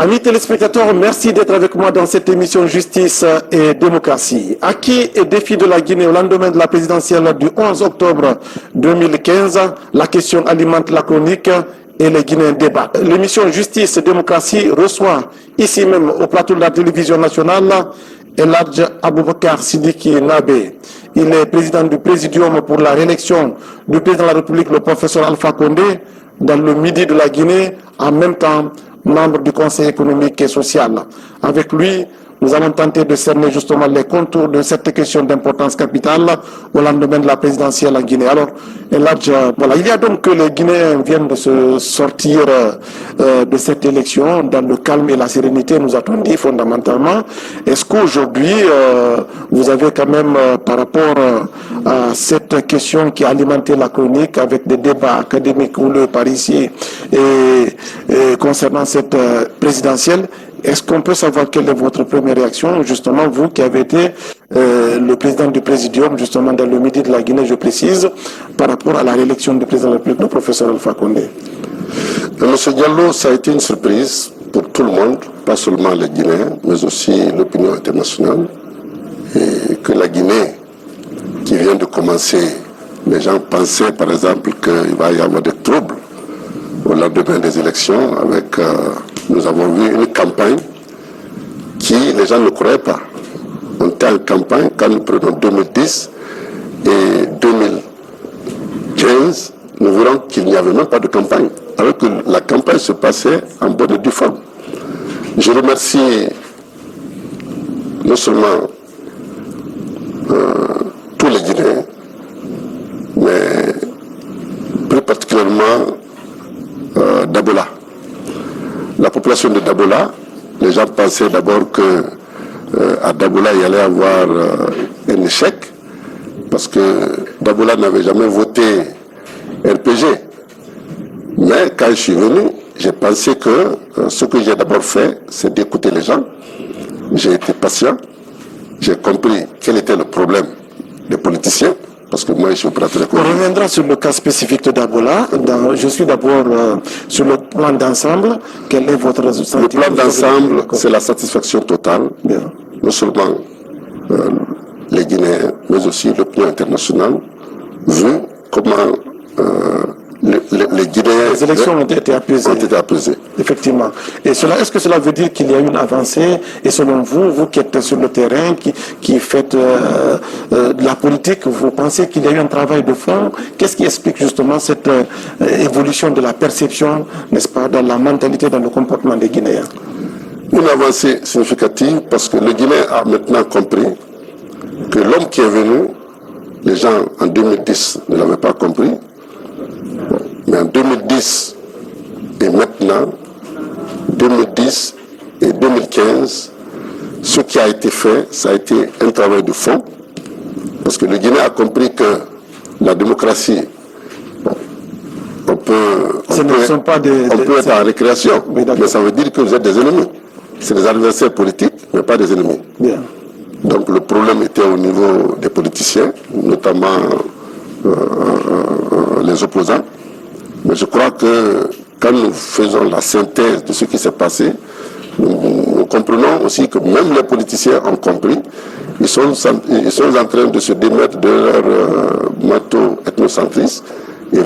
Amis téléspectateurs, merci d'être avec moi dans cette émission Justice et démocratie. Acquis et défis de la Guinée au lendemain de la présidentielle du 11 octobre 2015, la question alimente la chronique et les Guinéens débattent. L'émission Justice et démocratie reçoit ici même au plateau de la télévision nationale Eladj Aboubakar Sidiki Nabé. Il est président du Présidium pour la réélection du président de la République, le professeur Alpha Condé, dans le midi de la Guinée, en même temps membre du Conseil économique et social. Avec lui, nous allons tenter de cerner justement les contours de cette question d'importance capitale au lendemain de la présidentielle en Guinée. Alors, Eladj, voilà, il y a donc que les Guinéens viennent de se sortir de cette élection dans le calme et la sérénité, nous a-t-on dit fondamentalement. Est-ce qu'aujourd'hui, vous avez quand même, par rapport à cette question qui a alimenté la chronique avec des débats académiques houleux par ici et concernant cette présidentielle, est-ce qu'on peut savoir quelle est votre première réaction, justement, vous qui avez été le président du Présidium, justement, dans le midi de la Guinée, je précise, par rapport à la réélection du président de la République, le professeur Alpha Condé? Monsieur Diallo, ça a été une surprise pour tout le monde, pas seulement les Guinéens, mais aussi l'opinion internationale. Et que la Guinée, qui vient de commencer, les gens pensaient, par exemple, qu'il va y avoir des troubles au lendemain des élections avec... nous avons vu une campagne qui, les gens ne croyaient pas. On était en campagne quand nous prenons 2010 et 2015, nous verrons qu'il n'y avait même pas de campagne, alors que la campagne se passait en bonne et due forme. Je remercie non seulement tous les Guinéens, mais plus particulièrement Dabola. La population de Dabola, les gens pensaient d'abord que à Dabola il y allait avoir un échec, parce que Dabola n'avait jamais voté RPG. Mais quand je suis venu, j'ai pensé que ce que j'ai d'abord fait, c'est d'écouter les gens. J'ai été patient, j'ai compris quel était le problème des politiciens. Parce que moi, je suis opérateur économique. On reviendra sur le cas spécifique de Dabola. Je suis d'abord sur le plan d'ensemble. Quel est votre sentiment? Le plan d'ensemble, c'est la satisfaction totale. Bien. Non seulement les Guinéens, mais aussi l'opinion internationale, vu comment les Guinéens... Les élections ont été apaisées. Effectivement. Et cela, est-ce que cela veut dire qu'il y a une avancée? Et selon vous, vous qui êtes sur le terrain, qui faites de la politique, vous pensez qu'il y a eu un travail de fond? Qu'est-ce qui explique justement cette évolution de la perception, n'est-ce pas, dans la mentalité, dans le comportement des Guinéens? Une avancée significative, parce que le Guinéen a maintenant compris que l'homme qui est venu, les gens en 2010 ne l'avaient pas compris, mais en 2010 et maintenant, 2010 et 2015, ce qui a été fait, ça a été un travail de fond, parce que le Guinéen a compris que la démocratie, on peut être en récréation, mais ça veut dire que vous êtes des ennemis. C'est des adversaires politiques, mais pas des ennemis. Bien. Donc le problème était au niveau des politiciens, notamment les opposants. Mais je crois que quand nous faisons la synthèse de ce qui s'est passé, nous comprenons aussi que même les politiciens ont compris. Ils sont en train de se démettre de leur manteau ethnocentrisme et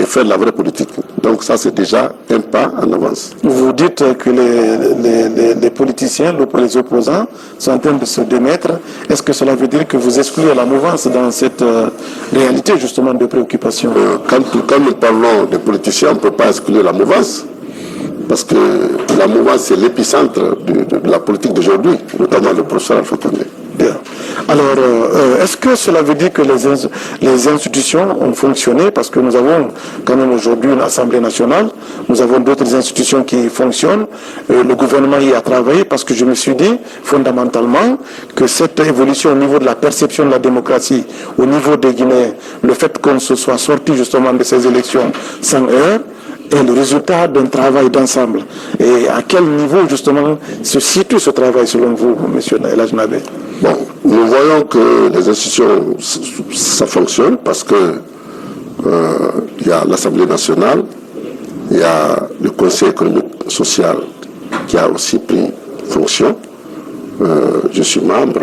faire la vraie politique. Donc ça, c'est déjà un pas en avance. Vous dites que les politiciens, les opposants, sont en train de se démettre. Est-ce que cela veut dire que vous excluez la mouvance dans cette réalité justement de préoccupation? Quand nous parlons des politiciens, on ne peut pas exclure la mouvance. Parce que la mouvance, c'est l'épicentre de la politique d'aujourd'hui, notamment le professeur Alpha Condé. Bien. Alors, est-ce que cela veut dire que les institutions ont fonctionné? Parce que nous avons quand même aujourd'hui une Assemblée nationale, nous avons d'autres institutions qui fonctionnent, le gouvernement y a travaillé, parce que je me suis dit fondamentalement que cette évolution au niveau de la perception de la démocratie, au niveau des Guinéens, le fait qu'on se soit sorti justement de ces élections sans heure, est le résultat d'un travail d'ensemble. Et à quel niveau, justement, se situe ce travail, selon vous, M. Eladj Nabé? Bon, nous voyons que les institutions, ça fonctionne, parce que il y a l'Assemblée nationale, il y a le Conseil économique social qui a aussi pris fonction. Je suis membre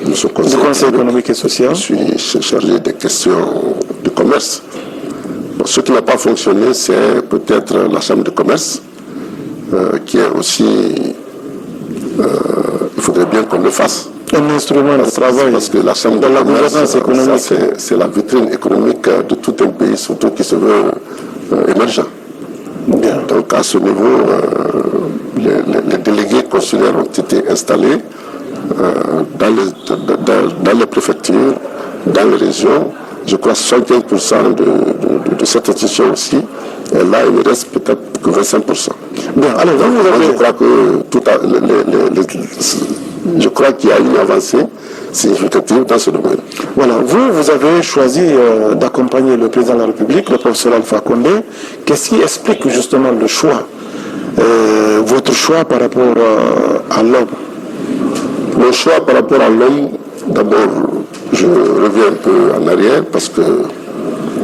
de ce conseil économique et social. Je suis chargé des questions de commerce. Bon, ce qui n'a pas fonctionné, c'est peut-être la chambre de commerce, qui est aussi... il faudrait bien qu'on le fasse. Un instrument de travail. Parce que la chambre de commerce, c'est la vitrine économique de tout un pays, surtout qui se veut émergent. Bien. Donc à ce niveau, les délégués consulaires ont été installés dans les préfectures, dans les régions. Je crois 75% de cette institution aussi. Et là, il ne reste peut-être que 25%. Bien, alors je crois que je crois qu'il y a une avancée significative dans ce domaine. Voilà, vous avez choisi d'accompagner le président de la République, le professeur Alpha Condé. Qu'est-ce qui explique justement le choix, votre choix par rapport à l'homme? Mon choix par rapport à l'homme, d'abord, je reviens un peu en arrière parce que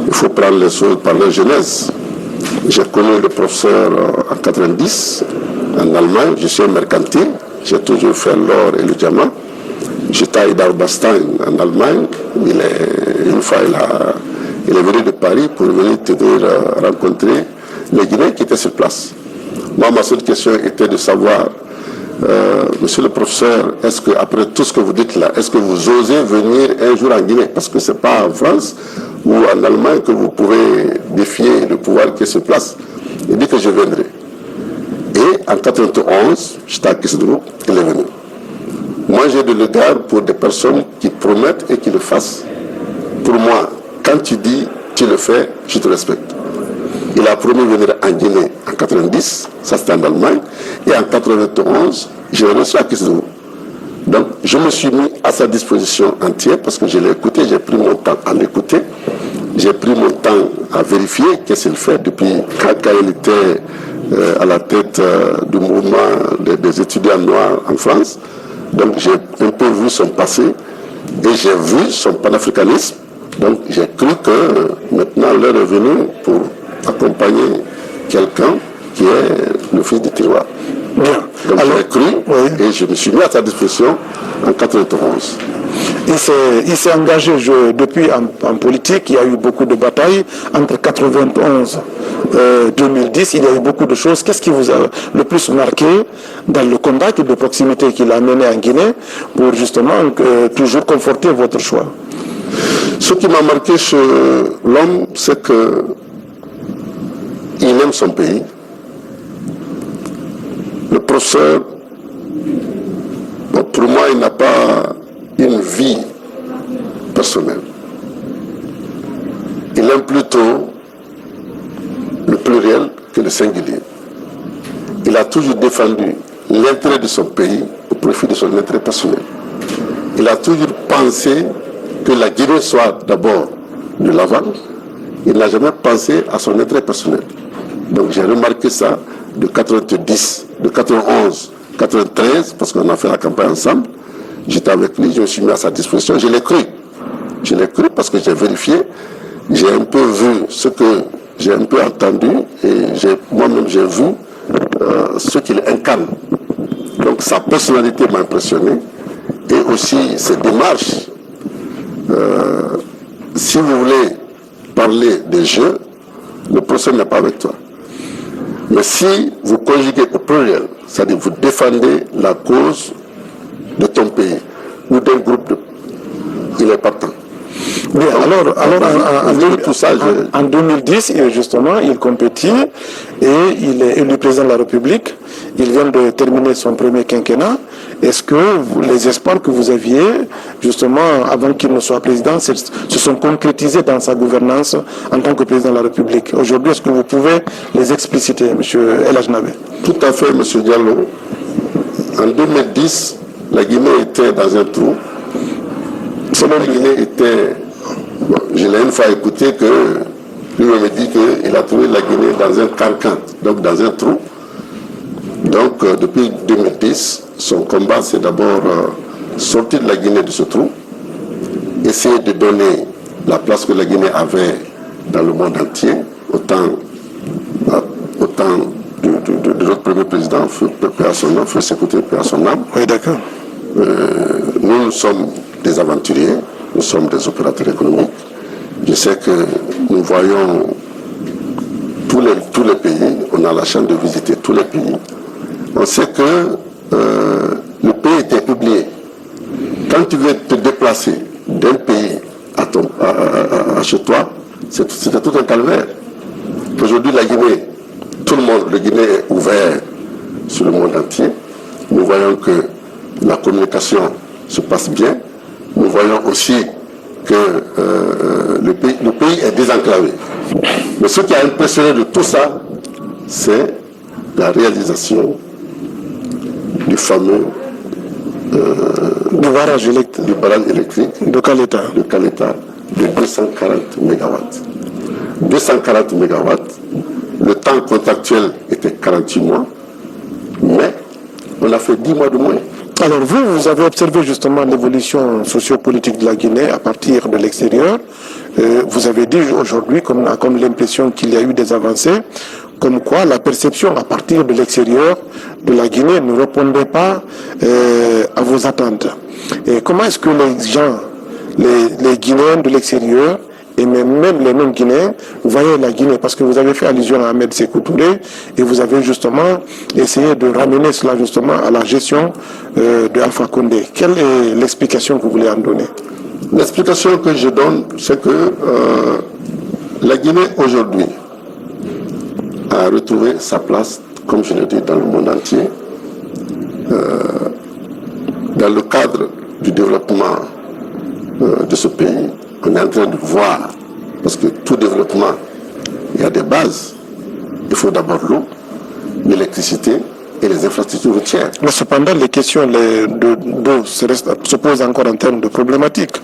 il faut prendre les choses par leur genèse. J'ai connu le professeur en 90 en Allemagne. Je suis un mercantile. J'ai toujours fait l'or et le diamant. J'étais à Idar-Oberstein en Allemagne. Une fois, il est venu de Paris pour venir rencontrer les Guinéens qui étaient sur place. Moi, ma seule question était de savoir, monsieur le professeur, est-ce qu'après tout ce que vous dites là, est-ce que vous osez venir un jour en Guinée? Parce que ce n'est pas en France ou en Allemagne que vous pouvez défier le pouvoir qui est sur place. Il dit que je viendrai. Et en 91, j'étais à Kisdrou, il est venu. Moi, j'ai de l'égard pour des personnes qui promettent et qui le fassent. Pour moi, quand tu dis, tu le fais, je te respecte. Il a promis de venir en Guinée en 90, ça c'était en Allemagne, et en 91, je l'ai reçu à Kisdrou. Donc, je me suis mis à sa disposition entière parce que je l'ai écouté, j'ai pris mon temps à l'écouter, j'ai pris mon temps à vérifier qu'est-ce qu'il fait depuis quand il était à la tête du mouvement des étudiants noirs en France. Donc, j'ai un peu vu son passé et j'ai vu son panafricanisme. Donc, j'ai cru que maintenant l'heure est venue pour accompagner quelqu'un qui est le fils du tiroir. Bien. Donc j'ai cru et je me suis mis à sa disposition en 91. Il s'est engagé depuis en politique. Il y a eu beaucoup de batailles entre 91 et 2010. Il y a eu beaucoup de choses. Qu'est-ce qui vous a le plus marqué dans le combat de proximité qu'il a mené en Guinée pour justement toujours conforter votre choix? Ce qui m'a marqué chez l'homme, c'est que il aime son pays. Le professeur, pour moi, il n'a pas une vie personnelle. Il aime plutôt le pluriel que le singulier. Il a toujours défendu l'intérêt de son pays au profit de son intérêt personnel. Il a toujours pensé que la Guinée soit d'abord de l'avant. Il n'a jamais pensé à son intérêt personnel. Donc j'ai remarqué ça de 90, de 91, 93, parce qu'on a fait la campagne ensemble. J'étais avec lui, je me suis mis à sa disposition, je l'ai cru. Je l'ai cru parce que j'ai vérifié, j'ai un peu vu ce que j'ai un peu entendu et moi-même j'ai vu ce qu'il incarne. Donc sa personnalité m'a impressionné et aussi ses démarches. Si vous voulez parler des jeux, le procès n'est pas avec toi. Mais si vous conjuguez au pluriel, c'est-à-dire vous défendez la cause de ton pays ou d'un groupe, il est partant. Bien, en 2010, justement, il compétit et il est élu président de la République. Il vient de terminer son premier quinquennat. Est-ce que les espoirs que vous aviez, justement, avant qu'il ne soit président, se sont concrétisés dans sa gouvernance en tant que président de la République? Aujourd'hui, est-ce que vous pouvez les expliciter, M. El Ajnabé? Tout à fait, M. Diallo. En 2010, la Guinée était dans un trou. La Guinée était... Bon, je l'ai une fois écouté que lui me dit qu'il a trouvé la Guinée dans un carcan, donc dans un trou. Donc depuis 2010, son combat c'est d'abord sortir de la Guinée de ce trou, essayer de donner la place que la Guinée avait dans le monde entier, autant de notre premier président, paix à son nom, feu s'écouter, paix à son âme. Oui, d'accord. Nous sommes des aventuriers, nous sommes des opérateurs économiques. Je sais que nous voyons tous les pays, on a la chance de visiter tous les pays. On sait que le pays était oublié. Quand tu veux te déplacer d'un pays à chez toi, c'était tout un calvaire. Aujourd'hui, la Guinée, tout le monde, le Guinée est ouvert sur le monde entier. Nous voyons que la communication se passe bien. Nous voyons aussi que le pays est désenclavé. Mais ce qui a impressionné de tout ça, c'est la réalisation du fameux du barrage électrique de Caleta de 240 MW. 240 MW, le temps contractuel était 48 mois, mais on a fait 10 mois de moins. Alors vous avez observé justement l'évolution sociopolitique de la Guinée à partir de l'extérieur. Vous avez dit aujourd'hui, comme l'impression qu'il y a eu des avancées, comme quoi la perception à partir de l'extérieur de la Guinée ne répondait pas à vos attentes. Et comment est-ce que les gens, les Guinéens de l'extérieur, et même les non-Guinéens, voyaient la Guinée? Parce que vous avez fait allusion à Ahmed Sékou Touré et vous avez justement essayé de ramener cela justement à la gestion de Alpha Condé. Quelle est l'explication que vous voulez en donner? L'explication que je donne, c'est que la Guinée aujourd'hui a retrouvé sa place, comme je l'ai dit, dans le monde entier, dans le cadre du développement de ce pays. On est en train de voir, parce que tout développement, il y a des bases. Il faut d'abord l'eau, l'électricité et les infrastructures routières. Mais cependant, les questions d'eau se posent encore en termes de problématiques.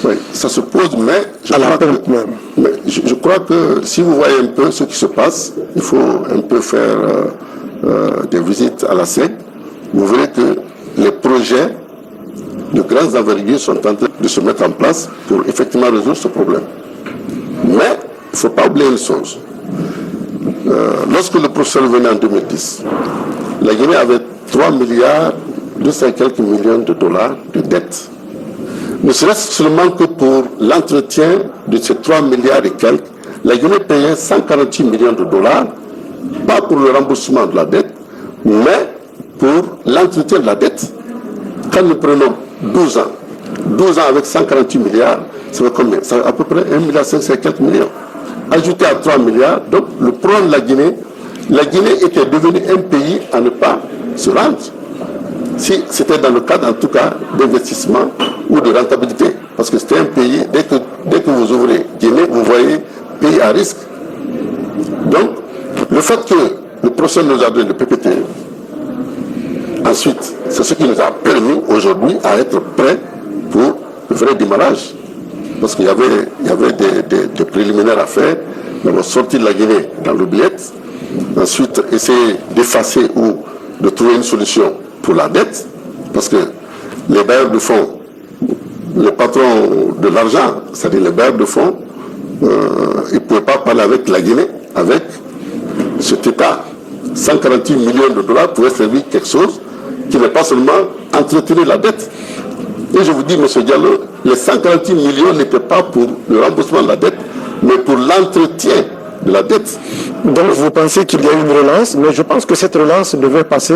Oui, ça se pose, mais je crois que si vous voyez un peu ce qui se passe, il faut un peu faire des visites à la SEC. Vous verrez que les projets de grandes envergures sont en train de se mettre en place pour effectivement résoudre ce problème. Mais il ne faut pas oublier une chose. Lorsque le professeur venait en 2010, la Guinée avait 3 milliards 200 et quelques millions de dollars de dettes. Ne serait-ce seulement que pour l'entretien de ces 3 milliards et quelques, la Guinée payait 148 millions de dollars, pas pour le remboursement de la dette, mais pour l'entretien de la dette. Quand nous prenons 12 ans avec 148 milliards, ça fait combien? Ça fait à peu près 1,5 milliard et quelques millions. Ajouté à 3 milliards, donc le problème de la Guinée était devenu un pays à ne pas se rendre. Si c'était dans le cadre, en tout cas, d'investissement ou de rentabilité. Parce que c'était un pays, dès que vous ouvrez Guinée, vous voyez pays à risque. Donc, le fait que le procès nous a donné le PPT, ensuite, c'est ce qui nous a permis aujourd'hui à être prêts pour le vrai démarrage. Parce qu'il y avait des préliminaires à faire. Nous avons sorti de la Guinée dans l'oubliette. Ensuite, essayer d'effacer ou de trouver une solution pour la dette. Parce que les bailleurs de fonds, les patrons de l'argent, c'est-à-dire les bailleurs de fonds, ils ne pouvaient pas parler avec la Guinée, avec cet État. 148 millions de dollars pouvaient servir quelque chose qui n'est pas seulement entretenir la dette. Et je vous dis, M. Diallo, les 148 millions n'étaient pas pour le remboursement de la dette, mais pour l'entretien de la dette. Donc vous pensez qu'il y a une relance, mais je pense que cette relance devait passer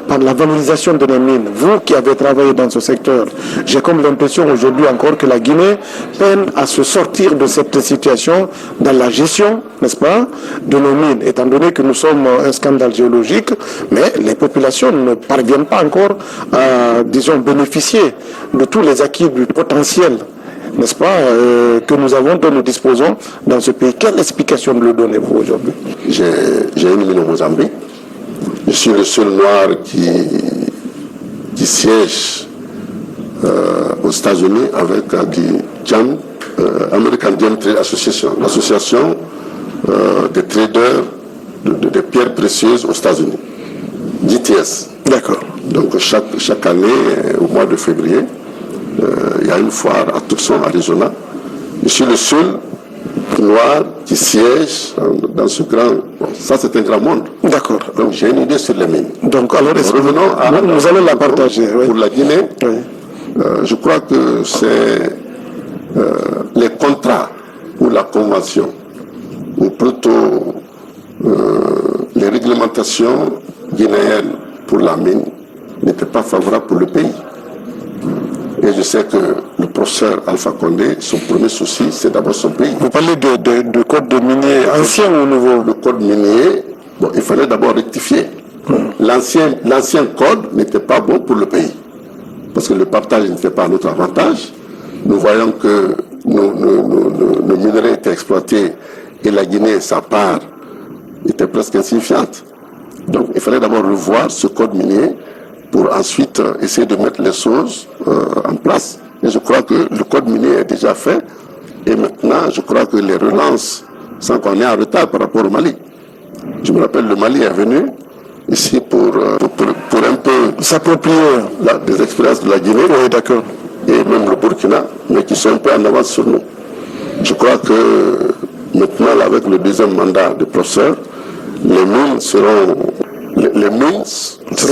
par la valorisation de nos mines. Vous qui avez travaillé dans ce secteur, j'ai comme l'impression aujourd'hui encore que la Guinée peine à se sortir de cette situation dans la gestion, n'est-ce pas, de nos mines, étant donné que nous sommes un scandale géologique, mais les populations ne parviennent pas encore à, disons, bénéficier de tous les acquis du potentiel, n'est-ce pas, que nous avons, dont nous disposons dans ce pays. Quelle explication me le donnez-vous aujourd'hui? J'ai une mine au Mozambique. Je suis le seul noir qui siège aux États-Unis avec American Gem Trade Association, l'association des traders de pierres précieuses aux États-Unis, GTS. D'accord. Donc chaque année, au mois de février, il y a une foire à Tucson, Arizona. Je suis le seul noir qui siègent dans ce grand... Bon, ça, c'est un grand monde. D'accord. Donc, j'ai une idée sur les mines. Donc, alors, revenons à... Nous allons la partager. Pour la Guinée, je crois que c'est les contrats ou la convention, ou plutôt les réglementations guinéennes pour la mine n'étaient pas favorables pour le pays. Et je sais que le professeur Alpha Condé, son premier souci, c'est d'abord son pays. Vous parlez de code de minier ancien ou nouveau? Le code minier, bon, il fallait d'abord rectifier. L'ancien code n'était pas bon pour le pays. Parce que le partage n'était pas à notre avantage. Nous voyons que nos minerais étaient exploités et la Guinée, sa part, était presque insignifiante. Donc il fallait d'abord revoir ce code minier pour ensuite essayer de mettre les choses en place. Et je crois que le code minier est déjà fait. Et maintenant, je crois que les relances, sans qu'on ait en retard par rapport au Mali. Je me rappelle, le Mali est venu ici pour un peu s'approprier des expériences de la Guinée. Oui, d'accord. Et même le Burkina, mais qui sont un peu en avance sur nous. Je crois que maintenant, avec le deuxième mandat de professeur, les mines seront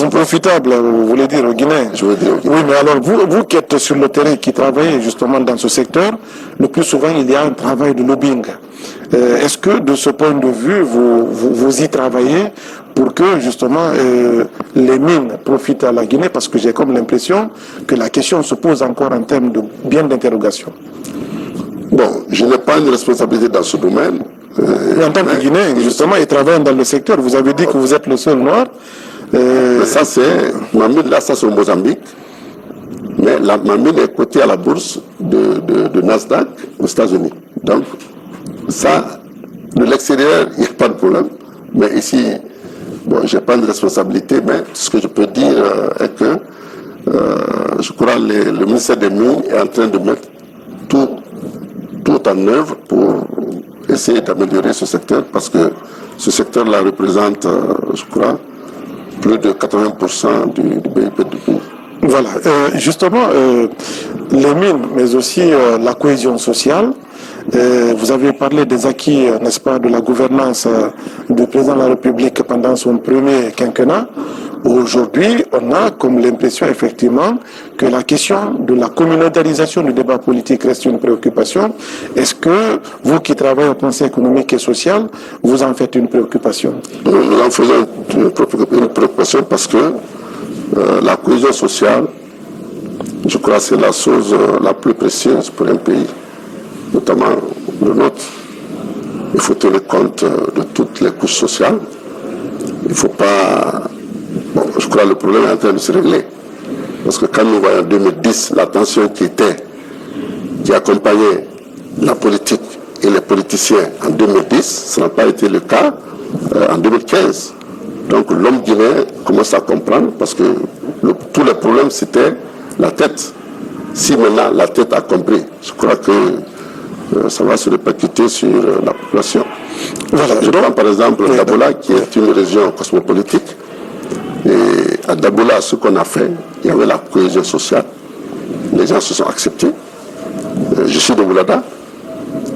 profitables, vous voulez dire, au Guinée. Je veux dire au Guinée. Oui, mais alors, vous qui êtes sur le terrain, qui travaillez justement dans ce secteur, le plus souvent, il y a un travail de lobbying. Est-ce que, de ce point de vue, vous y travaillez pour que, justement, les mines profitent à la Guinée? Parce que j'ai comme l'impression que la question se pose encore en termes de bien d'interrogation. Bon, je n'ai pas une responsabilité dans ce domaine. Mais en tant que Guinéen, justement, et travaillant dans le secteur, vous avez dit que vous êtes le seul noir. Mais ça, c'est... Ma mine, là, ça, c'est au Mozambique. Mais ma mine est cotée à la bourse de Nasdaq aux États-Unis. Donc, ça, de l'extérieur, il n'y a pas de problème. Mais ici, bon, je n'ai pas de responsabilité, mais ce que je peux dire est que je crois que le ministère des Mines est en train de mettre tout en œuvre pour essayer d'améliorer ce secteur, parce que ce secteur-là représente, je crois, plus de 80% du BIP du pays. Voilà, justement, les mines, mais aussi la cohésion sociale. Vous avez parlé des acquis, n'est-ce pas, de la gouvernance du président de la République pendant son premier quinquennat. Aujourd'hui, on a comme l'impression effectivement que la question de la communautarisation du débat politique reste une préoccupation. Est-ce que vous qui travaillez au Conseil économique et social, vous en faites une préoccupation? Nous en faisons une préoccupation parce que la cohésion sociale, je crois que c'est la chose la plus précieuse pour un pays, notamment le nôtre. Il faut tenir compte de toutes les couches sociales. Il ne faut pas... Bon, je crois que le problème est en train de se régler. Parce que quand nous voyons en 2010 la tension qui accompagnait la politique et les politiciens en 2010, ça n'a pas été le cas en 2015. Donc l'homme guinéen commence à comprendre parce que tous les problèmes c'était la tête. Si maintenant la tête a compris, je crois que ça va se répercuter sur la population. Voilà, je prends par exemple Dabola qui est une région cosmopolitique. Et à Dabola, ce qu'on a fait, il y avait la cohésion sociale. Les gens se sont acceptés. Je suis de Oulada.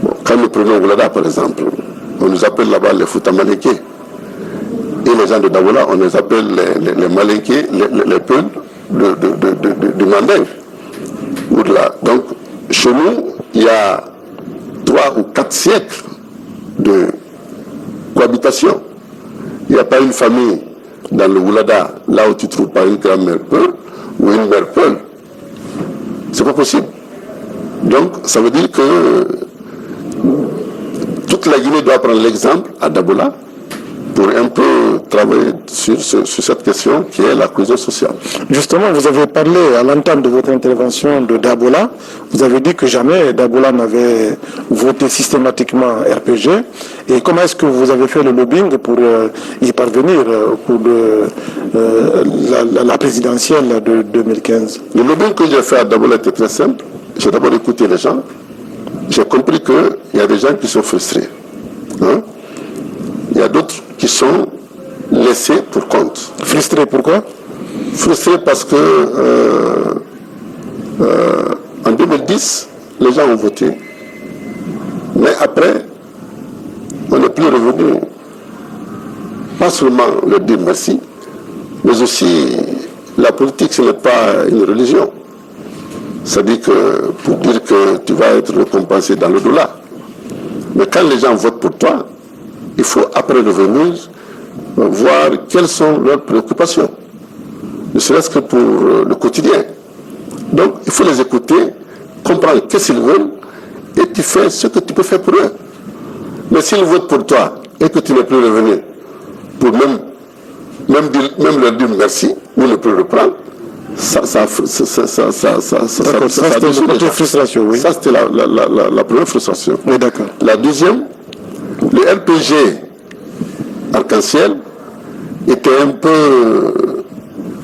Bon, quand nous prenons Oulada, par exemple, on nous appelle là-bas les Foutamalékés. Et les gens de Dabola, on les appelle les Malékés, les Peuls du Manding. Donc, chez nous, il y a 3 ou 4 siècles de cohabitation. Il n'y a pas une famille dans le Oulada, là où tu ne trouves pas une grand-mère Peul ou une mère Peul. C'est pas possible. Donc, ça veut dire que toute la Guinée doit prendre l'exemple à Dabola pour un peu travailler sur cette question qui est la cohésion sociale. Justement, vous avez parlé à l'entame de votre intervention de Dabola. Vous avez dit que jamais Dabola n'avait voté systématiquement RPG. Et comment est-ce que vous avez fait le lobbying pour y parvenir pour la présidentielle de 2015? Le lobbying que j'ai fait à Dabola était très simple. J'ai d'abord écouté les gens. J'ai compris qu'il y a des gens qui sont frustrés. Il y a d'autres qui sont laissés pour compte. Frustrés, pourquoi? Frustrés parce que en 2010, les gens ont voté. Mais après, on n'est plus revenu, pas seulement leur dire merci, mais aussi la politique, ce n'est pas une religion. C'est-à-dire que pour dire que tu vas être récompensé dans le dollar. Mais quand les gens votent pour toi, il faut après revenir voir quelles sont leurs préoccupations, ne serait-ce que pour le quotidien. Donc il faut les écouter, comprendre qu'est-ce qu'ils veulent, et tu fais ce que tu peux faire pour eux. Mais s'ils votent pour toi et que tu n'es plus revenu, pour même leur dire merci, ou ne plus reprendre, ça c'était le côté frustration, oui. Ça, c'était la première frustration. Oui, d'accord. La deuxième, le RPG arc-en-ciel était un peu...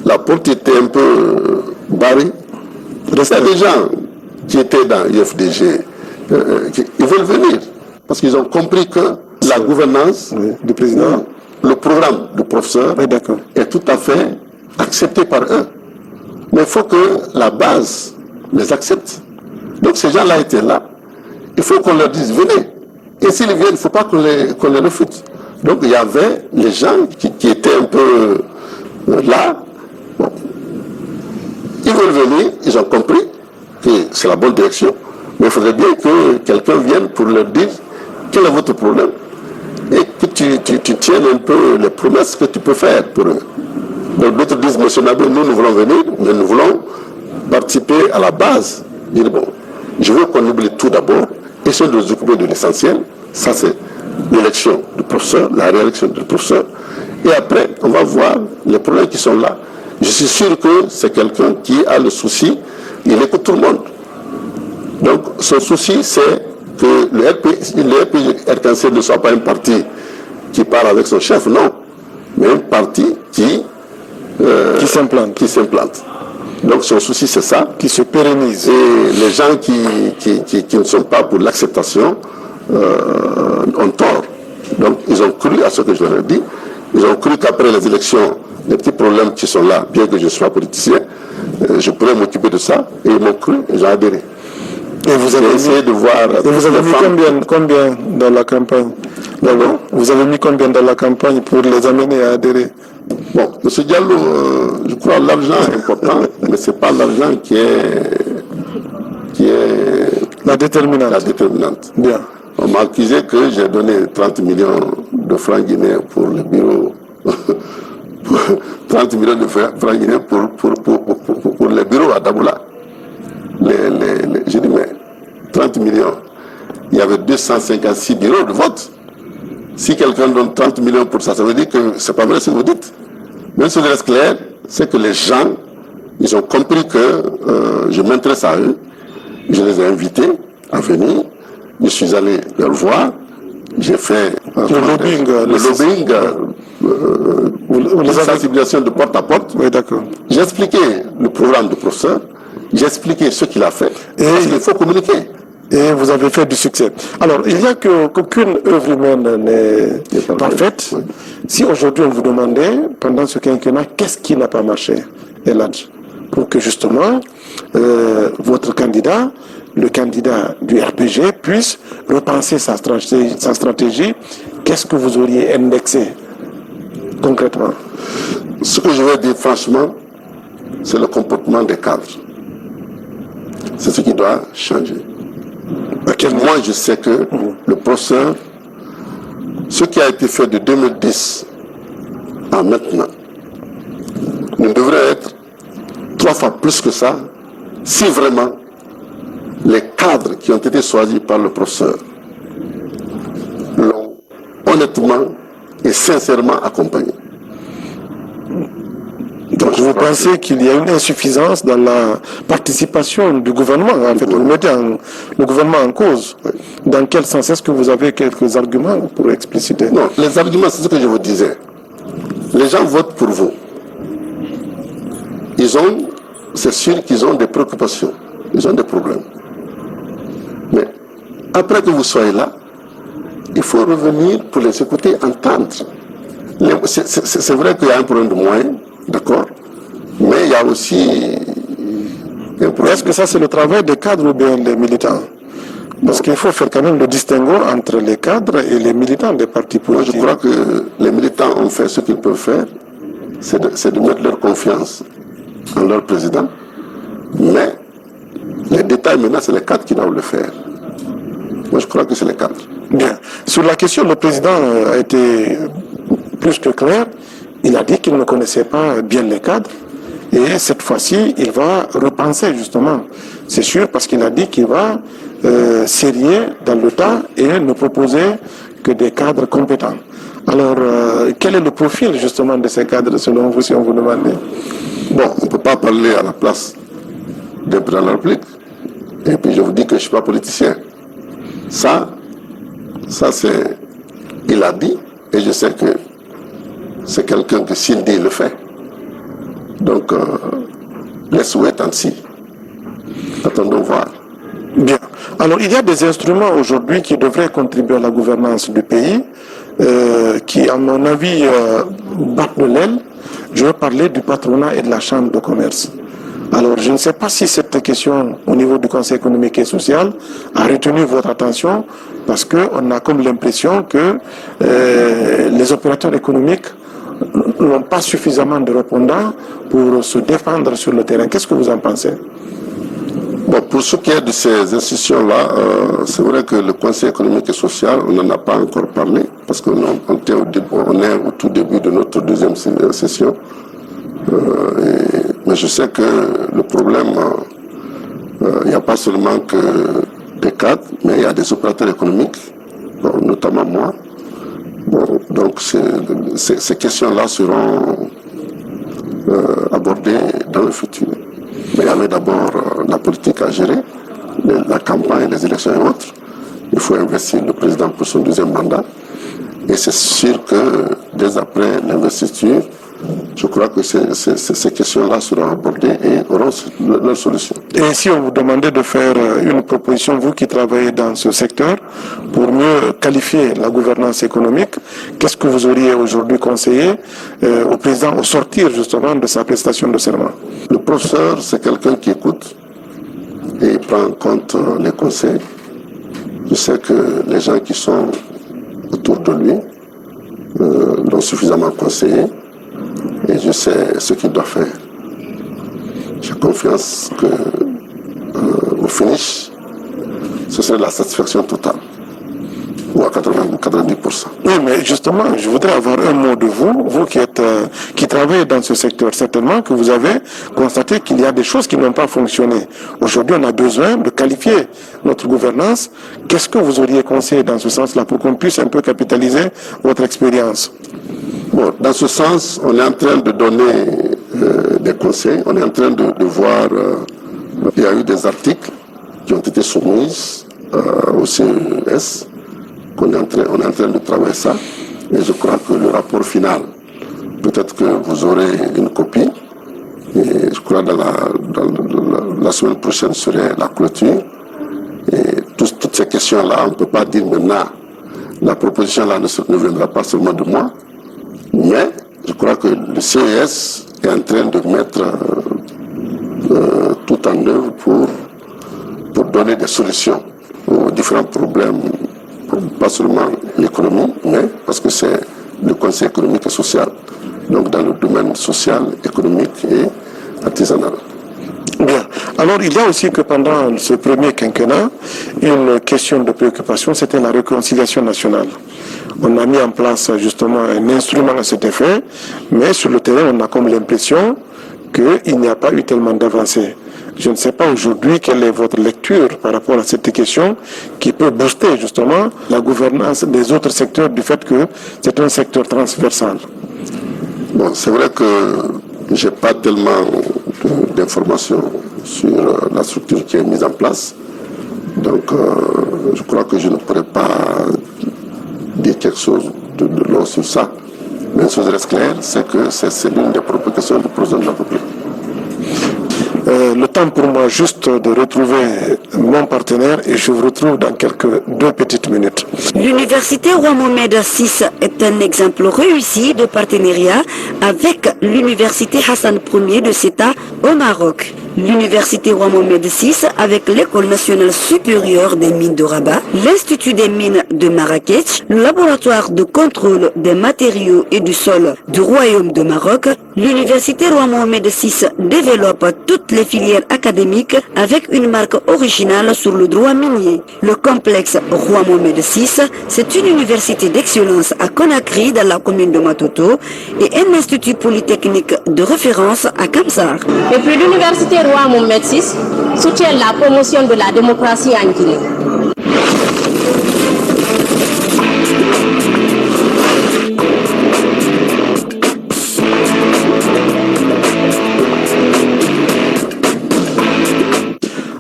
La porte était un peu barrée. Il y a des gens qui étaient dans l'IFDG, ils veulent venir, parce qu'ils ont compris que la gouvernance du président, le programme du professeur est tout à fait accepté par eux. Mais il faut que la base les accepte. Donc ces gens-là étaient là. Il faut qu'on leur dise, venez. Et s'ils viennent, il ne faut pas qu'on les refute. Donc il y avait les gens qui étaient un peu là. Bon. Ils veulent venir, ils ont compris que c'est la bonne direction. Mais il faudrait bien que quelqu'un vienne pour leur dire quel est votre problème. Et que tu tiennes un peu les promesses que tu peux faire pour eux. Donc d'autres disent, monsieur Nabé, nous voulons venir, mais nous voulons participer à la base. Dire, bon, je veux qu'on oublie tout d'abord, essayer de nous occuper de l'essentiel. Ça, c'est l'élection du professeur, la réélection du professeur. Et après, on va voir les problèmes qui sont là. Je suis sûr que c'est quelqu'un qui a le souci, il écoute tout le monde. Donc, son souci, c'est que le RPG arc-en-ciel ne soit pas un parti qui parle avec son chef, non, mais un parti qui s'implante. Donc son souci, c'est ça. Qui se pérennise. Et les gens qui ne sont pas pour l'acceptation ont tort. Donc ils ont cru à ce que je leur ai dit. Ils ont cru qu'après les élections, les petits problèmes qui sont là, bien que je sois politicien, je pourrais m'occuper de ça. Et ils m'ont cru et j'ai adhéré. Et vous avez essayé de voir... Et vous avez mis combien dans la campagne? Vous avez mis combien dans la campagne pour les amener à adhérer? Bon, M. Diallo, je crois que l'argent est important, mais ce n'est pas l'argent qui est la déterminante. Bien. On m'a accusé que j'ai donné 30 millions de francs guinéens pour le bureau. 30 millions de francs guinéens pour le bureau à Daboula. J'ai dit, mais 30 millions, il y avait 256 bureaux de vote. Si quelqu'un donne 30 millions pour ça, ça veut dire que c'est pas vrai ce que vous dites. Même si je reste clair, c'est que les gens, ils ont compris que je m'intéresse à eux. Je les ai invités à venir. Je suis allé leur voir. J'ai fait le lobbying, la sensibilisation de porte à porte. Oui, d'accord. J'ai expliqué le programme du professeur. J'ai expliqué ce qu'il a fait. Parce qu'il faut communiquer. Et vous avez fait du succès. Alors, il n'y a qu'aucune œuvre humaine n'est parfaite. Oui. Si aujourd'hui on vous demandait, pendant ce quinquennat, qu'est-ce qui n'a pas marché, Eladj, pour que justement votre candidat, le candidat du RPG, puisse repenser sa stratégie, qu'est-ce que vous auriez indexé concrètement? Ce que je veux dire franchement, c'est le comportement des cadres. C'est ce qui doit changer. Moi, je sais que le professeur, ce qui a été fait de 2010 à maintenant, ne devrait être 3 fois plus que ça, si vraiment les cadres qui ont été choisis par le professeur l'ont honnêtement et sincèrement accompagné. Donc vous pensez qu'il y a une insuffisance dans la participation du gouvernement, en fait, vous mettez le gouvernement en cause. Oui. Dans quel sens? Est-ce que vous avez quelques arguments pour expliciter? Non, les arguments, c'est ce que je vous disais. Les gens votent pour vous. C'est sûr qu'ils ont des préoccupations, ils ont des problèmes. Mais après que vous soyez là, il faut revenir pour les écouter, entendre. C'est vrai qu'il y a un problème de moyens. D'accord. Mais il y a aussi... Est-ce que ça c'est le travail des cadres ou bien des militants? Parce qu'il faut faire quand même le distinguo entre les cadres et les militants des partis politiques. Moi, je crois que les militants ont fait ce qu'ils peuvent faire, c'est de mettre leur confiance en leur président. Mais les détails maintenant, c'est les cadres qui doivent le faire. Moi, je crois que c'est les cadres. Bien. Sur la question, le président a été plus que clair. Il a dit qu'il ne connaissait pas bien les cadres. Et cette fois-ci, il va repenser justement. C'est sûr, parce qu'il a dit qu'il va serrer dans le tas et ne proposer que des cadres compétents. Alors, quel est le profil justement de ces cadres selon vous, si on vous demandait? Bon, on ne peut pas parler à la place d'un président de la République. Et puis je vous dis que je ne suis pas politicien. Ça c'est... Il a dit, et je sais que c'est quelqu'un que s'il dit, il le fait. Donc, laisse-nous attendre si. Attendons voir. Bien. Alors, il y a des instruments aujourd'hui qui devraient contribuer à la gouvernance du pays, qui, à mon avis, battent de l'aile. Je veux parler du patronat et de la chambre de commerce. Alors, je ne sais pas si cette question, au niveau du Conseil économique et social, a retenu votre attention, parce qu'on a comme l'impression que les opérateurs économiques n'ont pas suffisamment de répondants pour se défendre sur le terrain. Qu'est-ce que vous en pensez? Bon, pour ce qui est de ces institutions-là, c'est vrai que le Conseil économique et social, on n'en a pas encore parlé, parce qu'on est au tout début de notre deuxième session. Mais je sais que le problème, il n'y a pas seulement que des cadres, mais il y a des opérateurs économiques, bon, notamment moi. Bon, donc ces questions-là seront abordées dans le futur. Mais il y avait d'abord la politique à gérer, la campagne, les élections et autres. Il faut investir le président pour son deuxième mandat. Et c'est sûr que dès après l'investiture, je crois que ces questions-là seront abordées et auront leur solution. Et si on vous demandait de faire une proposition, vous qui travaillez dans ce secteur, pour mieux qualifier la gouvernance économique, qu'est-ce que vous auriez aujourd'hui conseillé au président au sortir justement de sa prestation de serment? Le professeur, c'est quelqu'un qui écoute et il prend en compte les conseils. Je sais que les gens qui sont autour de lui l'ont suffisamment conseillé. Et je sais ce qu'il doit faire. J'ai confiance qu'au finish, ce serait la satisfaction totale. Ou à 90%. Oui, mais justement, je voudrais avoir un mot de vous, vous qui travaillez dans ce secteur. Certainement que vous avez constaté qu'il y a des choses qui n'ont pas fonctionné. Aujourd'hui, on a besoin de qualifier notre gouvernance. Qu'est-ce que vous auriez conseillé dans ce sens-là pour qu'on puisse un peu capitaliser votre expérience? Bon, dans ce sens, on est en train de donner des conseils. On est en train de voir, il y a eu des articles qui ont été soumis au CES. On est en train de travailler ça. Et je crois que le rapport final, peut-être que vous aurez une copie. Et je crois que la semaine prochaine serait la clôture. Et toutes ces questions-là, on ne peut pas dire maintenant, la proposition-là ne viendra pas seulement de moi. Mais je crois que le CES est en train de mettre tout en œuvre pour donner des solutions aux différents problèmes, pas seulement l'économie, mais parce que c'est le Conseil économique et social, donc dans le domaine social, économique et artisanal. Bien. Alors, il y a aussi que pendant ce premier quinquennat, une question de préoccupation, c'était la réconciliation nationale. On a mis en place justement un instrument à cet effet, mais sur le terrain, on a comme l'impression qu'il n'y a pas eu tellement d'avancées. Je ne sais pas aujourd'hui quelle est votre lecture par rapport à cette question qui peut booster justement la gouvernance des autres secteurs du fait que c'est un secteur transversal. Bon, c'est vrai que je n'ai pas tellement d'informations sur la structure qui est mise en place. Donc, je crois que je ne pourrais pas dire quelque chose de long sur ça. Mais une chose reste claire, c'est que c'est l'une des propositions du président de la République. Le temps pour moi juste de retrouver mon partenaire et je vous retrouve dans deux petites minutes. L'université Roi Mohamed VI est un exemple réussi de partenariat avec l'université Hassan Ier de Ceuta au Maroc. l'Université Roi Mohamed VI avec l'École nationale supérieure des mines de Rabat, l'Institut des mines de Marrakech, le laboratoire de contrôle des matériaux et du sol du Royaume de Maroc, l'Université Roi Mohamed VI développe toutes les filières académiques avec une marque originale sur le droit minier. Le complexe Roi Mohamed VI, c'est une université d'excellence à Conakry dans la commune de Matoto et un institut polytechnique de référence à Kamsar. Et puis l'Université Roi Mohamed VI soutient la promotion de la démocratie en Guinée.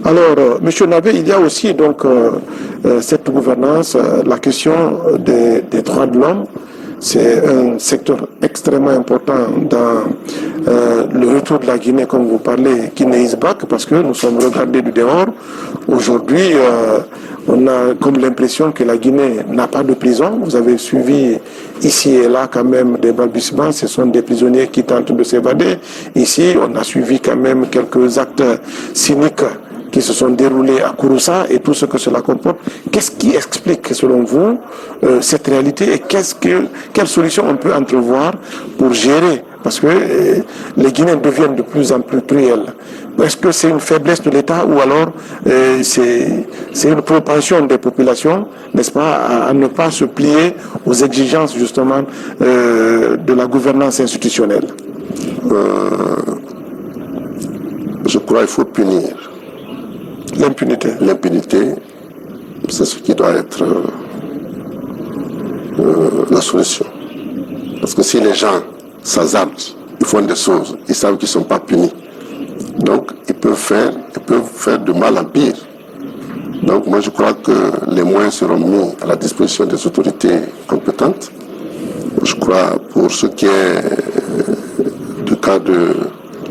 Alors, Monsieur Navé, il y a aussi donc cette gouvernance, la question des droits de l'homme. C'est un secteur extrêmement important dans le retour de la Guinée, comme vous parlez, Guinée is back, parce que nous sommes regardés du dehors. Aujourd'hui, on a comme l'impression que la Guinée n'a pas de prison. Vous avez suivi ici et là quand même des balbutiements. Ce sont des prisonniers qui tentent de s'évader. Ici, on a suivi quand même quelques actes cyniques qui se sont déroulés à Kouroussa et tout ce que cela comporte. Qu'est-ce qui explique, selon vous, cette réalité et quelle solution on peut entrevoir pour gérer? Parce que les Guinéens deviennent de plus en plus cruels. Est-ce que c'est une faiblesse de l'État ou alors c'est une propension des populations, n'est-ce pas, à ne pas se plier aux exigences justement de la gouvernance institutionnelle? Je crois qu'il faut punir. L'impunité. L'impunité, c'est ce qui doit être la solution. Parce que si les gens s'hasardent, ils font des choses, ils savent qu'ils ne sont pas punis. Donc, ils peuvent faire de mal en pire. Donc, moi, je crois que les moyens seront mis à la disposition des autorités compétentes. Je crois, pour ce qui est du cas de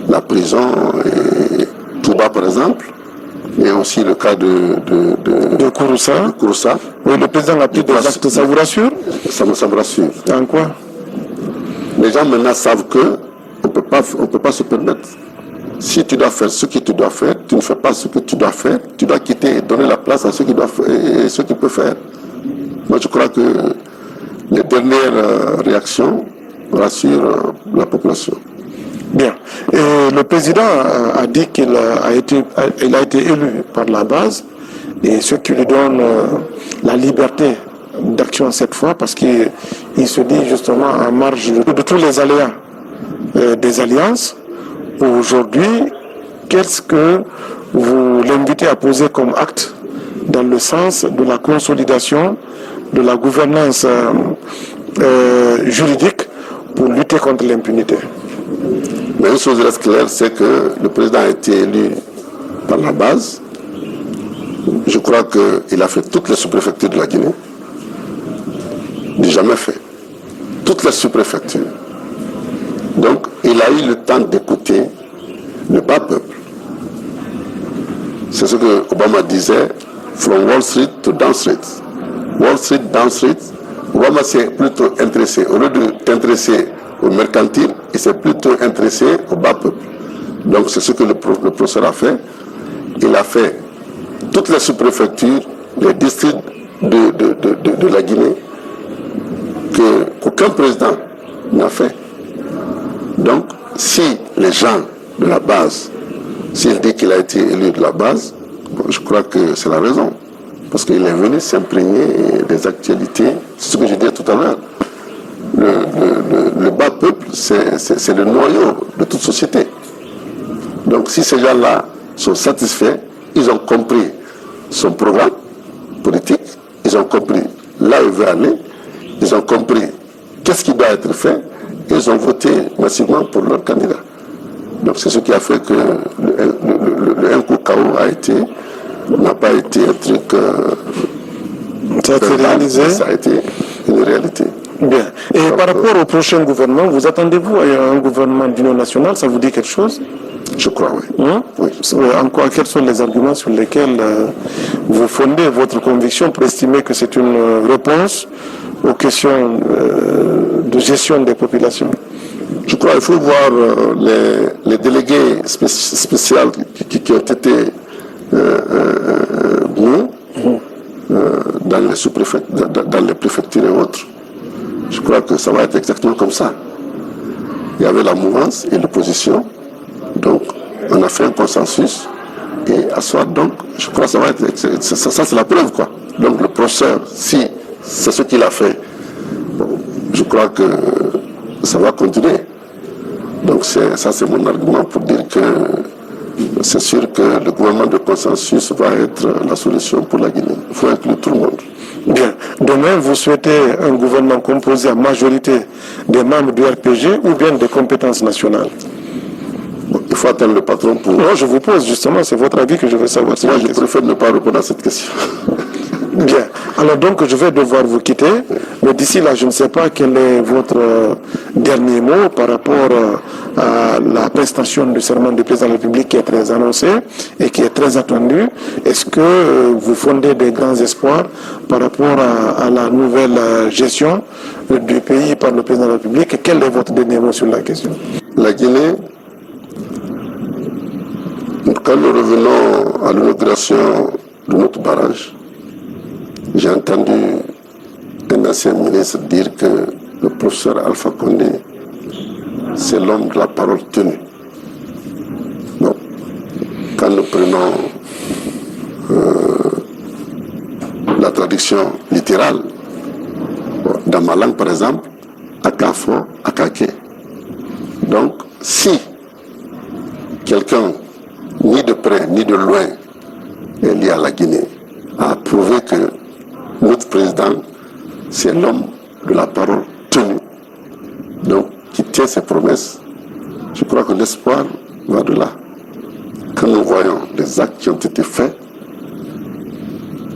la prison et Touba, par exemple, et aussi le cas de Kouroussa. Oui, le président a pris des actes, ça vous rassure? Ça me rassure. En quoi? Les gens maintenant savent qu'on ne peut pas se permettre. Si tu dois faire ce que tu dois faire, tu ne fais pas ce que tu dois faire, tu dois quitter et donner la place à ceux qui doivent faire et ceux qui peuvent faire. Moi, je crois que les dernières réactions rassurent la population. Bien. Et le président a dit qu'il a été élu par la base, et ce qui lui donne la liberté d'action cette fois, parce qu'il se dit justement en marge de tous les aléas des alliances. Aujourd'hui, qu'est-ce que vous l'invitez à poser comme acte dans le sens de la consolidation de la gouvernance juridique pour lutter contre l'impunité? Mais une chose reste claire, c'est que le président a été élu par la base. Je crois qu'il a fait toutes les sous-préfectures de la Guinée. Du jamais fait. Toutes les sous-préfectures. Donc, il a eu le temps d'écouter le bas peuple. C'est ce que Obama disait, from Wall Street to Down Street. Wall Street, Down Street. Obama s'est plutôt intéressé, au lieu de t'intéresser au mercantile, il s'est plutôt intéressé au bas peuple. Donc c'est ce que le professeur a fait. Il a fait toutes les sous-préfectures, les districts de la Guinée, qu'aucun président n'a fait. Donc si les gens de la base, s'il dit qu'il a été élu de la base, bon, je crois que c'est la raison. Parce qu'il est venu s'imprégner des actualités, c'est ce que je disais tout à l'heure. Le bas peuple, c'est le noyau de toute société. Donc si ces gens-là sont satisfaits, ils ont compris son programme politique, ils ont compris là où il veut aller, ils ont compris qu'est-ce qui doit être fait, et ils ont voté massivement pour leur candidat. Donc c'est ce qui a fait que le NKO n'a pas été un truc... ça a été réalisé. Ça a été une réalité. Bien. Et par rapport au prochain gouvernement, vous attendez-vous à un gouvernement d'union nationale? Ça vous dit quelque chose? Je crois, oui. Oui. En quoi, quels sont les arguments sur lesquels vous fondez votre conviction pour estimer que c'est une réponse aux questions de gestion des populations? Je crois qu'il faut voir les délégués spéciaux qui ont été mis dans les préfectures et autres. Je crois que ça va être exactement comme ça. Il y avait la mouvance et l'opposition. Donc, on a fait un consensus. Et à soi, donc, je crois que ça va être... Ça c'est la preuve, quoi. Donc, le professeur, si c'est ce qu'il a fait, bon, je crois que ça va continuer. Donc, ça, c'est mon argument pour dire que c'est sûr que le gouvernement de consensus va être la solution pour la Guinée. Il faut inclure tout le monde. Bien. Demain, vous souhaitez un gouvernement composé à majorité des membres du RPG ou bien des compétences nationales? Bon, il faut attendre le patron pour... Non, je vous pose justement, c'est votre avis que je veux savoir. Moi, je préfère ne pas répondre à cette question. Bien. Alors donc, je vais devoir vous quitter. Mais d'ici là, je ne sais pas quel est votre dernier mot par rapport à la prestation du serment du président de la République qui est très annoncée et qui est très attendue. Est-ce que vous fondez des grands espoirs par rapport à la nouvelle gestion du pays par le président de la République? Quel est votre dernier mot sur la question? La Guinée, quand nous revenons à l'inauguration de notre barrage, j'ai entendu un ancien ministre dire que le professeur Alpha Condé, c'est l'homme de la parole tenue. Bon, quand nous prenons la traduction littérale, bon, dans ma langue par exemple, Akafo, Akake. Donc, si quelqu'un, ni de près ni de loin, est lié à la Guinée, a prouvé que notre président, c'est l'homme de la parole tenue, donc qui tient ses promesses. Je crois que l'espoir va de là. Quand nous voyons les actes qui ont été faits,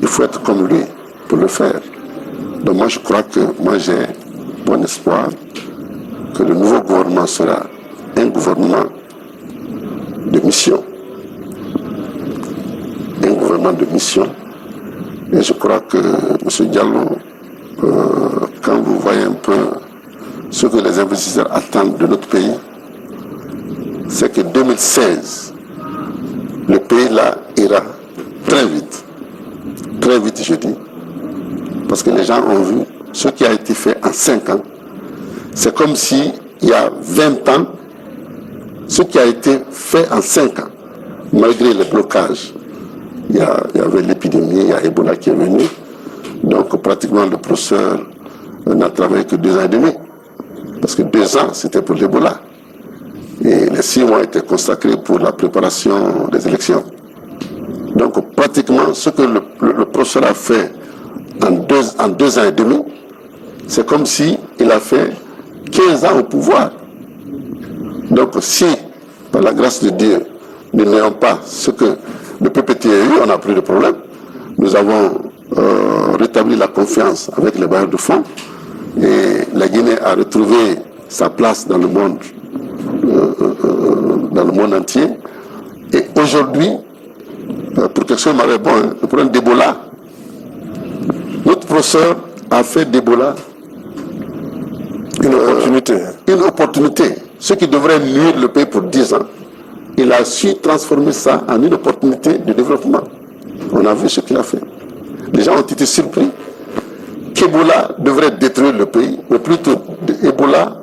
il faut être comme lui pour le faire. Donc moi je crois que j'ai bon espoir que le nouveau gouvernement sera un gouvernement de mission. Un gouvernement de mission. Et je crois que, M. Diallo, quand vous voyez un peu ce que les investisseurs attendent de notre pays, c'est que 2016, le pays là ira très vite je dis, parce que les gens ont vu ce qui a été fait en 5 ans. C'est comme si il y a 20 ans, ce qui a été fait en 5 ans, malgré les blocages. Il y avait l'épidémie, il y a Ebola qui est venu. Donc pratiquement le professeur n'a travaillé que 2 ans et demi. Parce que 2 ans, c'était pour l'Ebola. Et les 6 mois étaient consacrés pour la préparation des élections. Donc pratiquement ce que le professeur a fait en 2 ans et demi, c'est comme si il a fait 15 ans au pouvoir. Donc si, par la grâce de Dieu, nous n'ayons pas ce que le PPT a eu, on n'a plus de problème. Nous avons rétabli la confiance avec les bailleurs de fonds et la Guinée a retrouvé sa place dans le monde entier. Et aujourd'hui, pour quelque chose de bon, le problème d'Ebola, notre professeur a fait d'Ebola une opportunité, ce qui devrait nuire le pays pour 10 ans. Il a su transformer ça en une opportunité de développement. On a vu ce qu'il a fait. Les gens ont été surpris qu'Ebola devrait détruire le pays, mais plutôt Ebola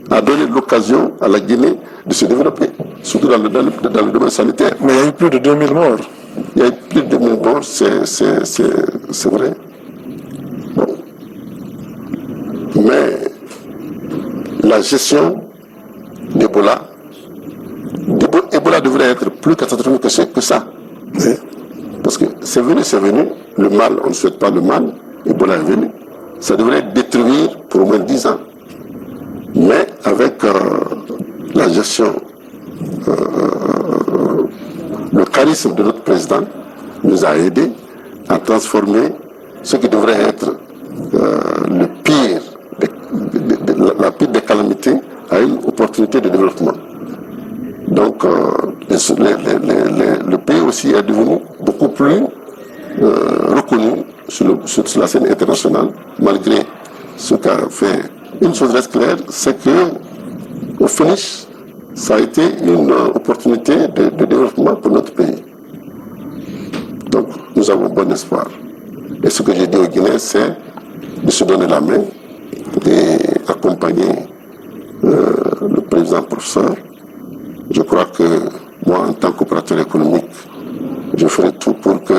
a donné l'occasion à la Guinée de se développer, surtout dans le domaine sanitaire. Mais il y a eu plus de 2000 morts. Il y a eu plus de 2000 morts, c'est vrai. Bon. Mais la gestion d'Ebola, Ebola devrait être plus catastrophique que ça. Oui. Parce que c'est venu, le mal, on ne souhaite pas le mal, Ebola est venu. Ça devrait détruire pour au moins 10 ans. Mais avec la gestion, le charisme de notre président nous a aidés à transformer ce qui devrait être la pire des calamités à une opportunité de développement. Donc le pays aussi est devenu beaucoup plus reconnu sur la scène internationale, malgré ce qu'a fait. Une chose reste claire, c'est que au finish, ça a été une opportunité de développement pour notre pays. Donc, nous avons bon espoir. Et ce que j'ai dit aux Guinéens, c'est de se donner la main et accompagner le président professeur. Je crois que moi, en tant qu'opérateur économique, je ferai tout pour que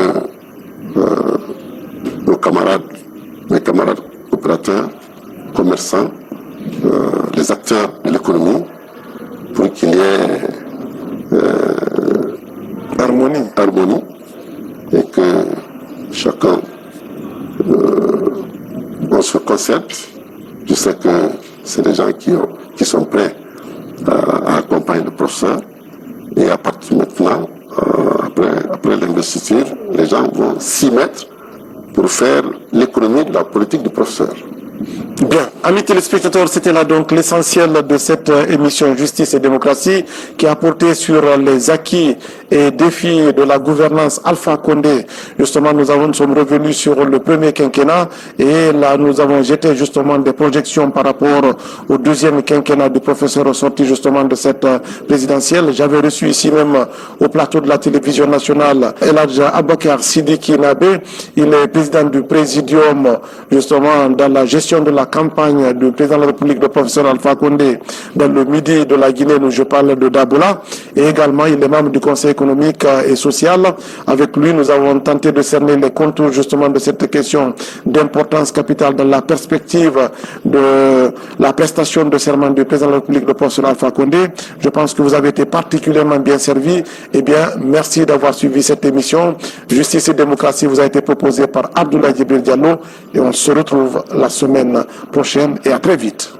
mes camarades opérateurs, commerçants, les acteurs de l'économie, pour qu'il y ait harmonie et que chacun on se concerte. Je sais que c'est des gens qui sont prêts à accompagner le professeur et à partir de maintenant, après l'investiture, les gens vont s'y mettre pour faire l'économie de la politique du professeur. Bien, amis téléspectateurs, c'était là donc l'essentiel de cette émission Justice et démocratie qui a porté sur les acquis et défis de la gouvernance Alpha Condé. Justement, nous sommes revenus sur le premier quinquennat et là, nous avons jeté justement des projections par rapport au deuxième quinquennat du professeur sorti justement de cette présidentielle. J'avais reçu ici même au plateau de la télévision nationale El Hadj Abakar Sidiki Nabé. Il est président du présidium justement dans la gestion de la campagne du président de la République, le professeur Alpha Condé, dans le midi de la Guinée, où je parle de Daboula, et également il est membre du Conseil économique et social. Avec lui, nous avons tenté de cerner les contours justement de cette question d'importance capitale dans la perspective de la prestation de serment du président de la République, le professeur Alpha Condé. Je pense que vous avez été particulièrement bien servi. Eh bien, merci d'avoir suivi cette émission. Justice et démocratie vous a été proposée par Abdoulaye Djibril Diallo et on se retrouve la semaine prochaine et à très vite.